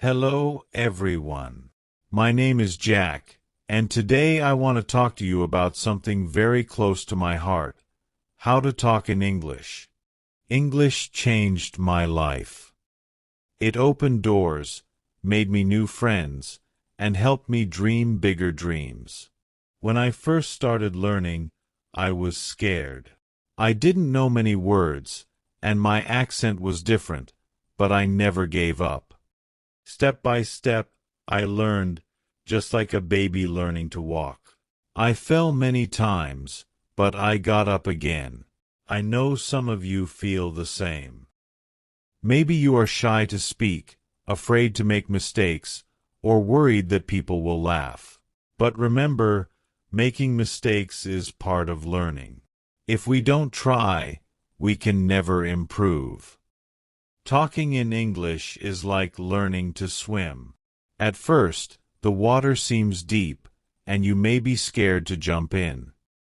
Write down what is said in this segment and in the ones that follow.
Hello, everyone. My name is Jack, and today I want to talk to you about something very close to my heart: how to talk in English. English changed my life. It opened doors, made me new friends, and helped me dream bigger dreams. When I first started learning, I was scared. I didn't know many words, and my accent was different, but I never gave up. Step by step, I learned, just like a baby learning to walk. I fell many times, but I got up again. I know some of you feel the same. Maybe you are shy to speak, afraid to make mistakes, or worried that people will laugh. But remember, making mistakes is part of learning. If we don't try, we can never improve. Talking in English is like learning to swim. At first, the water seems deep, and you may be scared to jump in.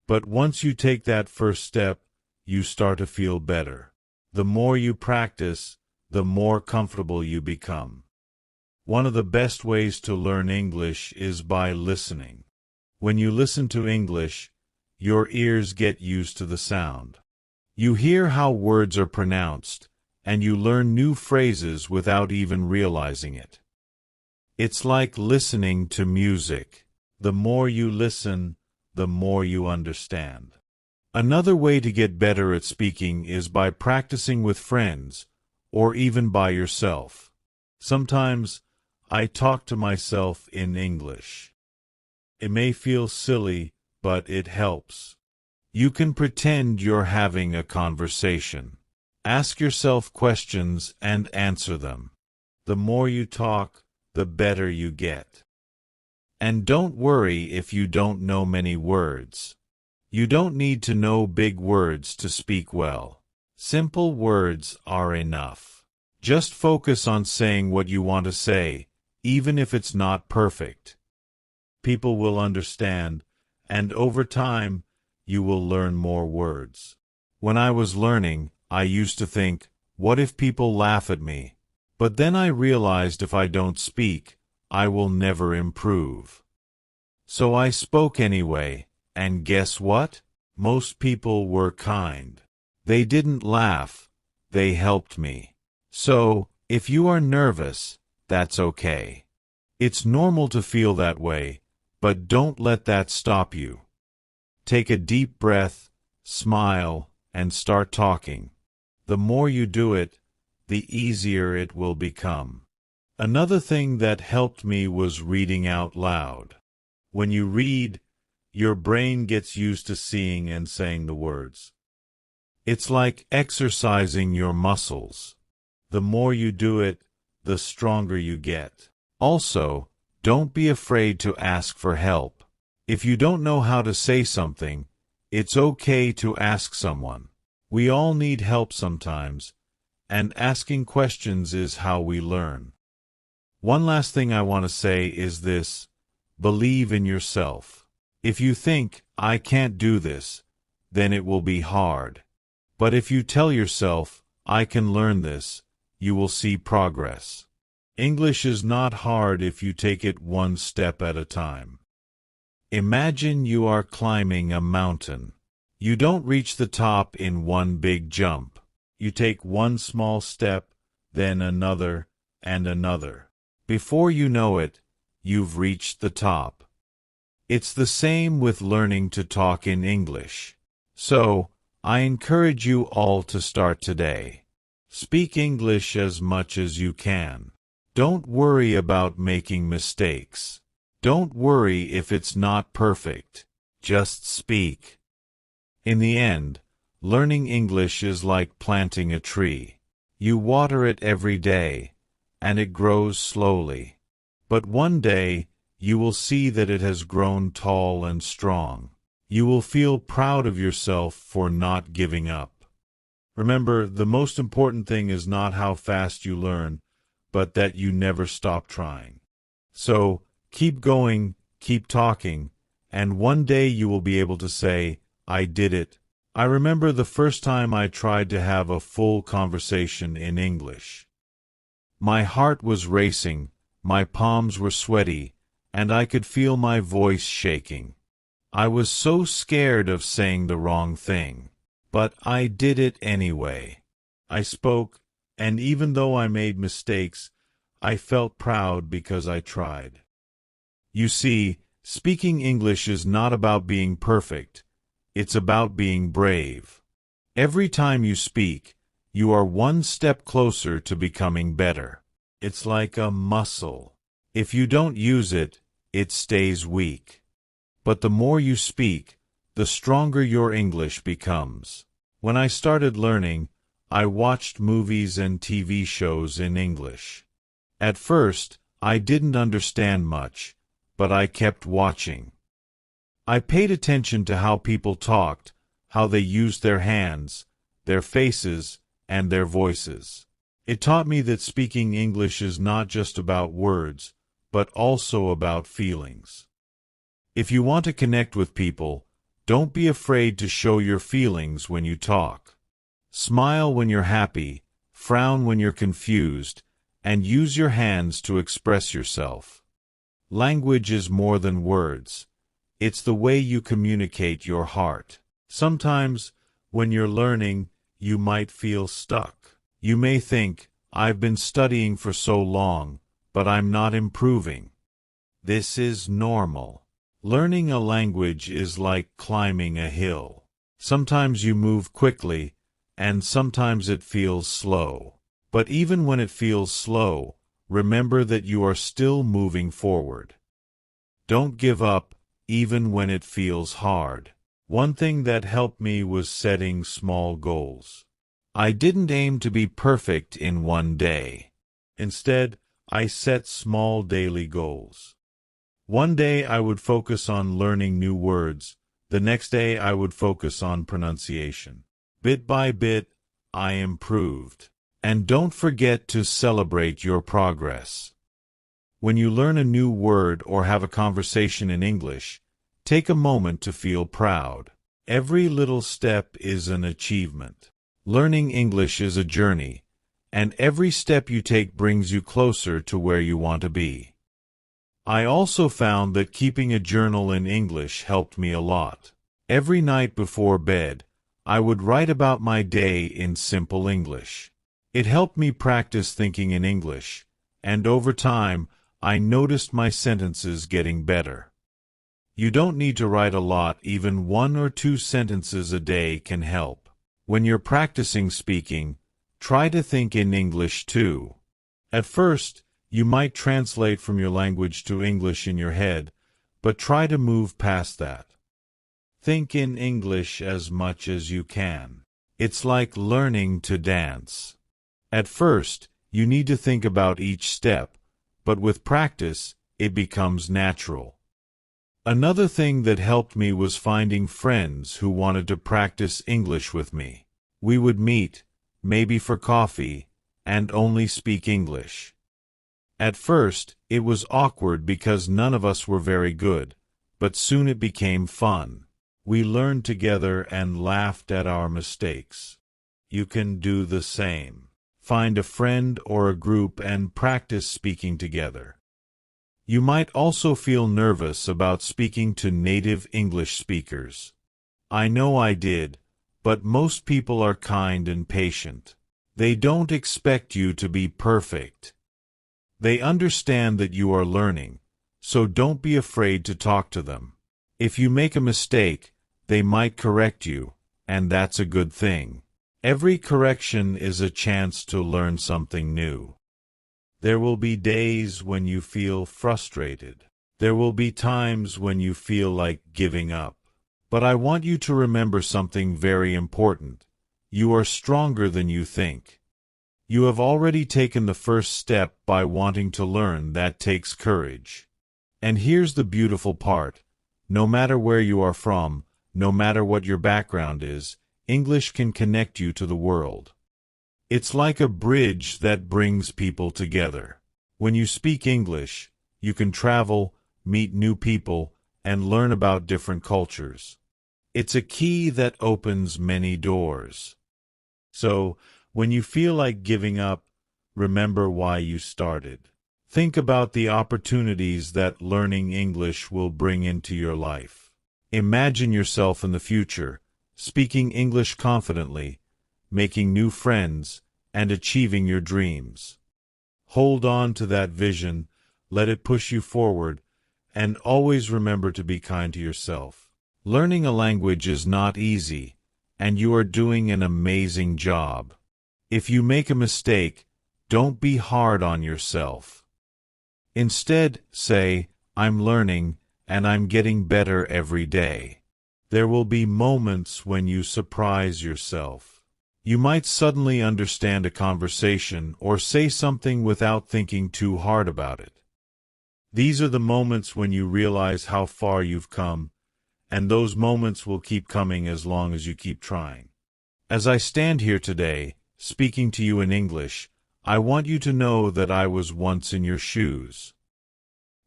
But once you take that first step, you start to feel better. The more you practice, the more comfortable you become. One of the best ways to learn English is by listening. When you listen to English, your ears get used to the sound. You hear how words are pronounced, and you learn new phrases without even realizing it. It's like listening to music. The more you listen, the more you understand. Another way to get better at speaking is by practicing with friends, or even by yourself. Sometimes, I talk to myself in English. It may feel silly, but it helps. You can pretend you're having a conversation. Ask yourself questions and answer them. The more you talk, the better you get. And don't worry if you don't know many words. You don't need to know big words to speak well. Simple words are enough. Just focus on saying what you want to say, even if it's not perfect. People will understand, and over time, you will learn more words. When I was learning, I used to think, what if people laugh at me? But then I realized if I don't speak, I will never improve. So I spoke anyway, and guess what? Most people were kind. They didn't laugh, they helped me. So, if you are nervous, that's okay. It's normal to feel that way, but don't let that stop you. Take a deep breath, smile, and start talking. The more you do it, the easier it will become. Another thing that helped me was reading out loud. When you read, your brain gets used to seeing and saying the words. It's like exercising your muscles. The more you do it, the stronger you get. Also, don't be afraid to ask for help. If you don't know how to say something, it's okay to ask someone. We all need help sometimes, and asking questions is how we learn. One last thing I want to say is this: believe in yourself. If you think, I can't do this, then it will be hard. But if you tell yourself, I can learn this, you will see progress. English is not hard if you take it one step at a time. Imagine you are climbing a mountain. You don't reach the top in one big jump. You take one small step, then another, and another. Before you know it, you've reached the top. It's the same with learning to talk in English. So, I encourage you all to start today. Speak English as much as you can. Don't worry about making mistakes. Don't worry if it's not perfect. Just speak. In the end, learning English is like planting a tree. You water it every day, and it grows slowly. But one day, you will see that it has grown tall and strong. You will feel proud of yourself for not giving up. Remember, the most important thing is not how fast you learn, but that you never stop trying. So, keep going, keep talking, and one day you will be able to say, I did it. I remember the first time I tried to have a full conversation in English. My heart was racing, My palms were sweaty, and I could feel my voice shaking. I was so scared of saying the wrong thing. But I did it anyway. I spoke, and even though I made mistakes, I felt proud because I tried. You see, speaking English is not about being perfect. It's about being brave. Every time you speak, you are one step closer to becoming better. It's like a muscle. If you don't use it, it stays weak. But the more you speak, the stronger your English becomes. When I started learning, I watched movies and TV shows in English. At first, I didn't understand much, but I kept watching. I paid attention to how people talked, how they used their hands, their faces, and their voices. It taught me that speaking English is not just about words, but also about feelings. If you want to connect with people, don't be afraid to show your feelings when you talk. Smile when you're happy, frown when you're confused, and use your hands to express yourself. Language is more than words. It's the way you communicate your heart. Sometimes, when you're learning, you might feel stuck. You may think, I've been studying for so long, but I'm not improving. This is normal. Learning a language is like climbing a hill. Sometimes you move quickly, and sometimes it feels slow. But even when it feels slow, remember that you are still moving forward. Don't give up, even when it feels hard. One thing that helped me was setting small goals. I didn't aim to be perfect in one day. Instead, I set small daily goals. One day I would focus on learning new words. The next day I would focus on pronunciation. Bit by bit, I improved. And don't forget to celebrate your progress. When you learn a new word or have a conversation in English, take a moment to feel proud. Every little step is an achievement. Learning English is a journey, and every step you take brings you closer to where you want to be. I also found that keeping a journal in English helped me a lot. Every night before bed, I would write about my day in simple English. It helped me practice thinking in English, and over time, I noticed my sentences getting better. You don't need to write a lot, even 1 or 2 sentences a day can help. When you're practicing speaking, try to think in English too. At first, you might translate from your language to English in your head, but try to move past that. Think in English as much as you can. It's like learning to dance. At first, you need to think about each step, but with practice, it becomes natural. Another thing that helped me was finding friends who wanted to practice English with me. We would meet, maybe for coffee, and only speak English. At first, it was awkward because none of us were very good, but soon it became fun. We learned together and laughed at our mistakes. You can do the same. Find a friend or a group and practice speaking together. You might also feel nervous about speaking to native English speakers. I know I did, but most people are kind and patient. They don't expect you to be perfect. They understand that you are learning, so don't be afraid to talk to them. If you make a mistake, they might correct you, and that's a good thing. Every correction is a chance to learn something new. There will be days when you feel frustrated. There will be times when you feel like giving up. But I want you to remember something very important. You are stronger than you think. You have already taken the first step by wanting to learn. That takes courage. And here's the beautiful part. No matter where you are from, no matter what your background is, English can connect you to the world. It's like a bridge that brings people together. When you speak English, you can travel, meet new people, and learn about different cultures. It's a key that opens many doors. So, when you feel like giving up, remember why you started. Think about the opportunities that learning English will bring into your life. Imagine yourself in the future, speaking English confidently, making new friends, and achieving your dreams. Hold on to that vision, let it push you forward, and always remember to be kind to yourself. Learning a language is not easy, and you are doing an amazing job. If you make a mistake, don't be hard on yourself. Instead, say, I'm learning, and I'm getting better every day. There will be moments when you surprise yourself. You might suddenly understand a conversation or say something without thinking too hard about it. These are the moments when you realize how far you've come, and those moments will keep coming as long as you keep trying. As I stand here today, speaking to you in English, I want you to know that I was once in your shoes.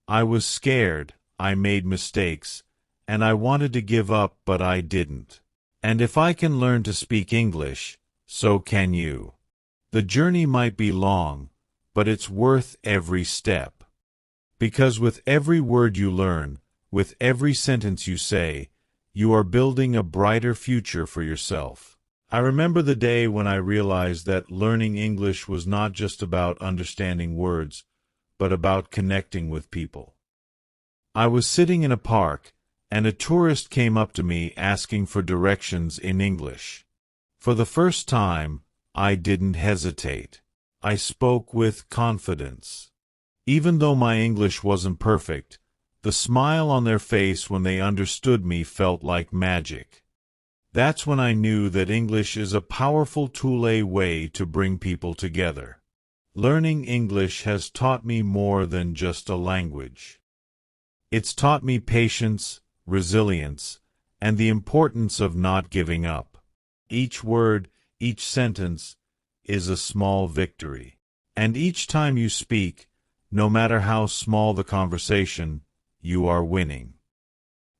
I was scared, I made mistakes, and I wanted to give up, but I didn't. And if I can learn to speak English, so can you. The journey might be long, but it's worth every step. Because with every word you learn, with every sentence you say, you are building a brighter future for yourself. I remember the day when I realized that learning English was not just about understanding words, but about connecting with people. I was sitting in a park, and a tourist came up to me asking for directions in English. For the first time, I didn't hesitate. I spoke with confidence. Even though my English wasn't perfect, the smile on their face when they understood me felt like magic. That's when I knew that English is a powerful tool, a way to bring people together. Learning English has taught me more than just a language. It's taught me patience, resilience, and the importance of not giving up. Each word, each sentence, is a small victory. And each time you speak, no matter how small the conversation, you are winning.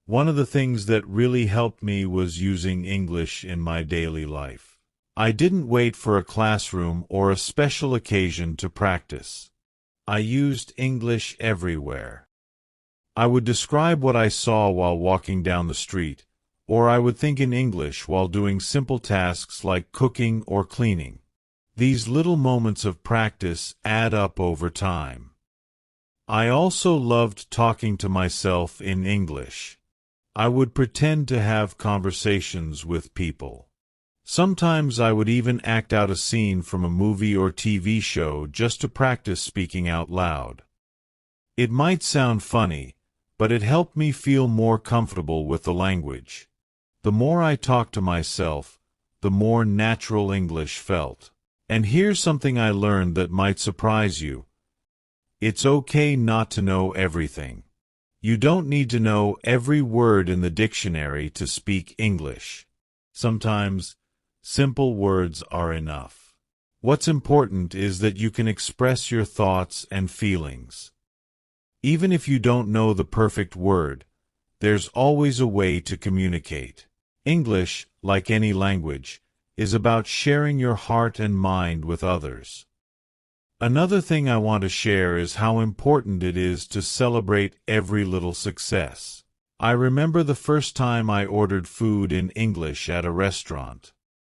One of the things that really helped me was using English in my daily life. I didn't wait for a classroom or a special occasion to practice. I used English everywhere. I would describe what I saw while walking down the street, or I would think in English while doing simple tasks like cooking or cleaning. These little moments of practice add up over time. I also loved talking to myself in English. I would pretend to have conversations with people. Sometimes I would even act out a scene from a movie or TV show just to practice speaking out loud. It might sound funny, but it helped me feel more comfortable with the language. The more I talked to myself, the more natural English felt. And here's something I learned that might surprise you. It's okay not to know everything. You don't need to know every word in the dictionary to speak English. Sometimes, simple words are enough. What's important is that you can express your thoughts and feelings. Even if you don't know the perfect word, there's always a way to communicate. English, like any language, is about sharing your heart and mind with others. Another thing I want to share is how important it is to celebrate every little success. I remember the first time I ordered food in English at a restaurant.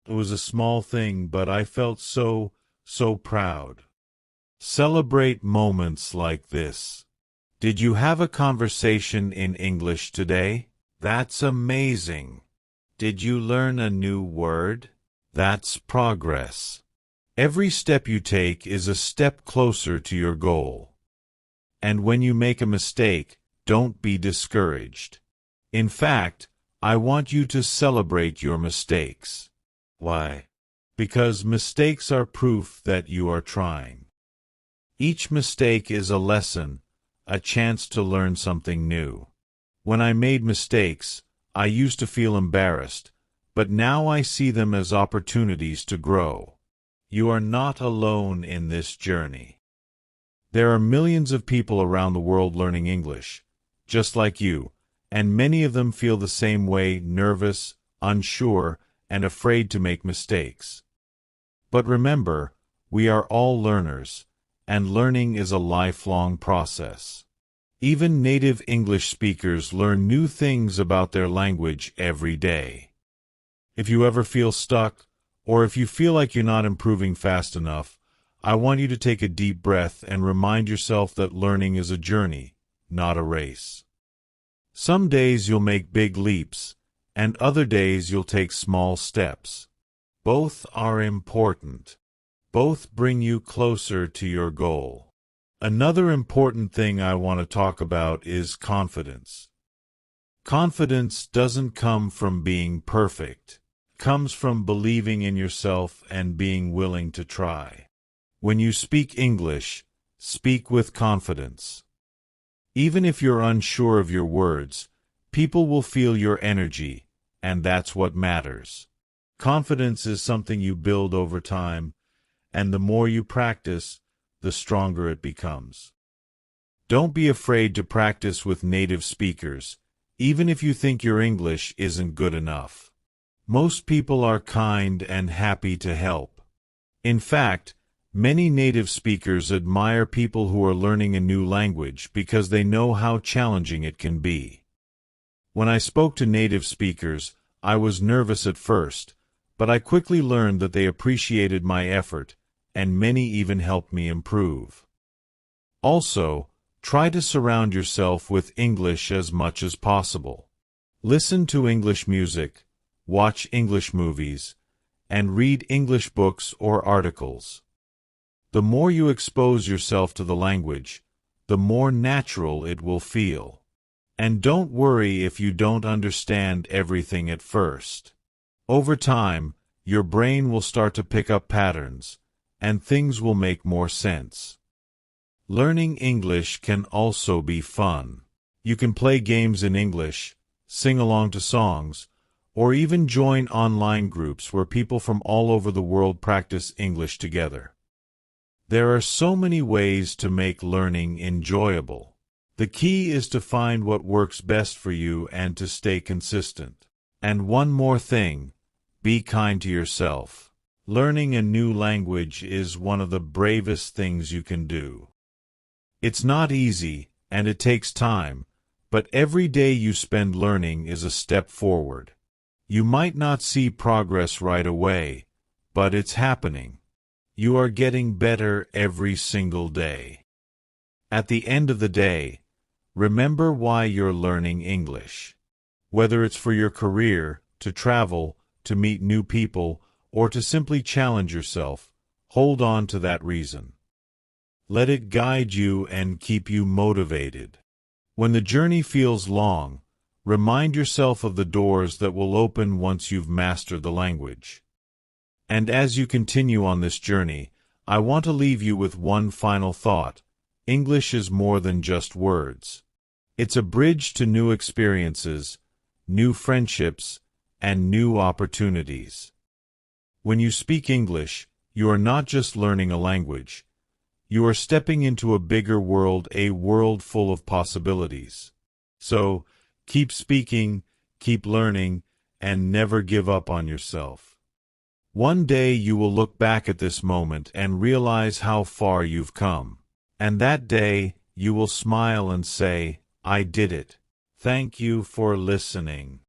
It was a small thing, but I felt so proud. Celebrate moments like this. Did you have a conversation in English today? That's amazing. Did you learn a new word? That's progress. Every step you take is a step closer to your goal. And when you make a mistake, don't be discouraged. In fact, I want you to celebrate your mistakes. Why? Because mistakes are proof that you are trying. Each mistake is a lesson, a chance to learn something new. When I made mistakes, I used to feel embarrassed, but now I see them as opportunities to grow. You are not alone in this journey. There are millions of people around the world learning English, just like you, and many of them feel the same way, nervous, unsure, and afraid to make mistakes. But remember, we are all learners, and learning is a lifelong process. Even native English speakers learn new things about their language every day. If you ever feel stuck, or if you feel like you're not improving fast enough, I want you to take a deep breath and remind yourself that learning is a journey, not a race. Some days you'll make big leaps, and other days you'll take small steps. Both are important. Both bring you closer to your goal. Another important thing I want to talk about is confidence. Confidence doesn't come from being perfect. It comes from believing in yourself and being willing to try. When you speak English, speak with confidence. Even if you're unsure of your words, people will feel your energy, and that's what matters. Confidence is something you build over time, and the more you practice, the stronger it becomes. Don't be afraid to practice with native speakers, even if you think your English isn't good enough. Most people are kind and happy to help. In fact, many native speakers admire people who are learning a new language because they know how challenging it can be. When I spoke to native speakers, I was nervous at first, but I quickly learned that they appreciated my effort, and many even helped me improve. Also, try to surround yourself with English as much as possible. Listen to English music, watch English movies, and read English books or articles. The more you expose yourself to the language, the more natural it will feel. And don't worry if you don't understand everything at first. Over time, your brain will start to pick up patterns, and things will make more sense. Learning English can also be fun. You can play games in English, sing along to songs, or even join online groups where people from all over the world practice English together. There are so many ways to make learning enjoyable. The key is to find what works best for you and to stay consistent. And one more thing, be kind to yourself. Learning a new language is one of the bravest things you can do. It's not easy, and it takes time, but every day you spend learning is a step forward. You might not see progress right away, but it's happening. You are getting better every single day. At the end of the day, remember why you're learning English. Whether it's for your career, to travel, to meet new people, or to simply challenge yourself, hold on to that reason. Let it guide you and keep you motivated. When the journey feels long, remind yourself of the doors that will open once you've mastered the language. And as you continue on this journey, I want to leave you with one final thought. English is more than just words. It's a bridge to new experiences, new friendships, and new opportunities. When you speak English, you are not just learning a language. You are stepping into a bigger world, a world full of possibilities. So, keep speaking, keep learning, and never give up on yourself. One day you will look back at this moment and realize how far you've come. And that day, you will smile and say, I did it. Thank you for listening.